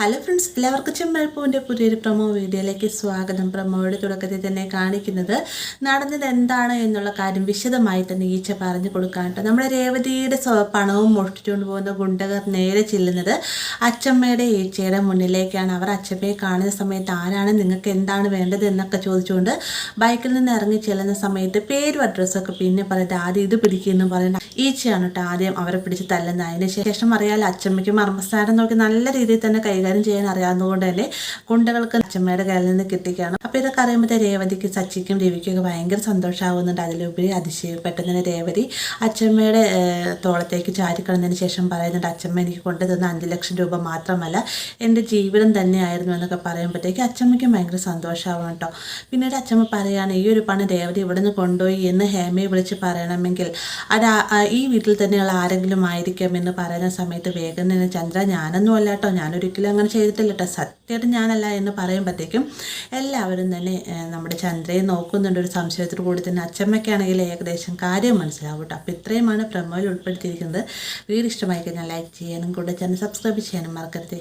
Hello friends, എല്ലാവർക്കും ചെമ്മൽപ്പൂവിൻ്റെ പുതിയൊരു promo വീഡിയോയിലേക്ക് സ്വാഗതം. പ്രൊമോയുടെ തുടക്കത്തിൽ തന്നെ കാണിക്കുന്നത് നടന്നത് എന്താണ് എന്നുള്ള കാര്യം വിശദമായി തന്നെ ഈച്ച പറഞ്ഞു കൊടുക്കാനായിട്ട് നമ്മുടെ രേവതിയുടെ പണവും മോഷ്ടിച്ചുകൊണ്ട് പോകുന്ന ഗുണ്ടകർ നേരെ ചെല്ലുന്നത് അച്ചമ്മയുടെ ഈച്ചയുടെ മുന്നിലേക്കാണ്. അവർ അച്ചമ്മയെ കാണുന്ന സമയത്ത് ആരാണ്, നിങ്ങൾക്ക് എന്താണ് വേണ്ടത് എന്നൊക്കെ ചോദിച്ചുകൊണ്ട് ബൈക്കിൽ നിന്ന് ഇറങ്ങി ചെല്ലുന്ന സമയത്ത് പേരും അഡ്രസ്സൊക്കെ പിന്നെ പറയുന്നത് ആദ്യം ഇത് പിടിക്കുമെന്ന് പറയുന്നത് ഈച്ചയാണ് കേട്ടോ ആദ്യം അവരെ പിടിച്ച് തല്ലുന്നത്. അതിന് ശേഷം അറിയാമല്ലോ അച്ചമ്മയ്ക്ക് മർമ്മസ്ഥാനം നോക്കി നല്ല രീതിയിൽ തന്നെ കൈകാര്യം ചെയ്യാൻ അറിയാവുന്നതുകൊണ്ട് തന്നെ ഗുണ്ടകൾക്ക് അച്ചമ്മയുടെ കയ്യിൽ നിന്ന് കിട്ടിക്കുകയാണ്. അപ്പോൾ ഇതൊക്കെ അറിയുമ്പോഴത്തെ രേവതിക്ക് സച്ചിക്കും രവിക്കും ഒക്കെ ഭയങ്കര സന്തോഷമാകുന്നുണ്ട്. അതിലുപരി അതിശയപ്പെട്ടു തന്നെ രേവതി അച്ചമ്മയുടെ തോളത്തേക്ക് ചാരിക്കിടന്നതിന് ശേഷം പറയുന്നുണ്ട്, അച്ചമ്മ എനിക്ക് കൊണ്ടുതന്ന 5 ലക്ഷം രൂപ മാത്രമല്ല എൻ്റെ ജീവിതം തന്നെയായിരുന്നു എന്നൊക്കെ പറയുമ്പോഴത്തേക്ക് അച്ചമ്മയ്ക്കും ഭയങ്കര സന്തോഷമാവും കേട്ടോ. പിന്നീട് അച്ചമ്മ പറയുകയാണ്, ഈ ഒരു പണം രേവതി ഇവിടെ നിന്ന് കൊണ്ടുപോയി എന്ന് ഹേമയെ വിളിച്ച് പറയണമെങ്കിൽ അത് ഈ വീട്ടിൽ തന്നെയുള്ള ആരെങ്കിലും ആയിരിക്കാം എന്ന് പറയുന്ന സമയത്ത് വേഗം തന്നെ ചന്ദ്ര ഞാനൊന്നും അല്ല കേട്ടോ, ഞാനൊരിക്കലും അങ്ങനെ ചെയ്തിട്ടില്ല കേട്ടോ, സത്യമായിട്ട് ഞാനല്ല എന്ന് പറയുമ്പോഴത്തേക്കും എല്ലാവരും തന്നെ നമ്മുടെ ചന്ദ്രയെ നോക്കുന്നുണ്ട് ഒരു സംശയത്തോടു കൂടി തന്നെ. അച്ചമ്മയ്ക്കാണെങ്കിൽ ഏകദേശം കാര്യം മനസ്സിലാവും കേട്ടോ. അപ്പോൾ ഇത്രയുമാണ് പ്രൊമോയിൽ ഉൾപ്പെടുത്തിയിരിക്കുന്നത്. വീഡിയോ ഇഷ്ടമായി കഴിഞ്ഞാൽ ലൈക്ക് ചെയ്യാനും കൂടെ ചാനൽ സബ്സ്ക്രൈബ് ചെയ്യാനും മറക്കരുത്.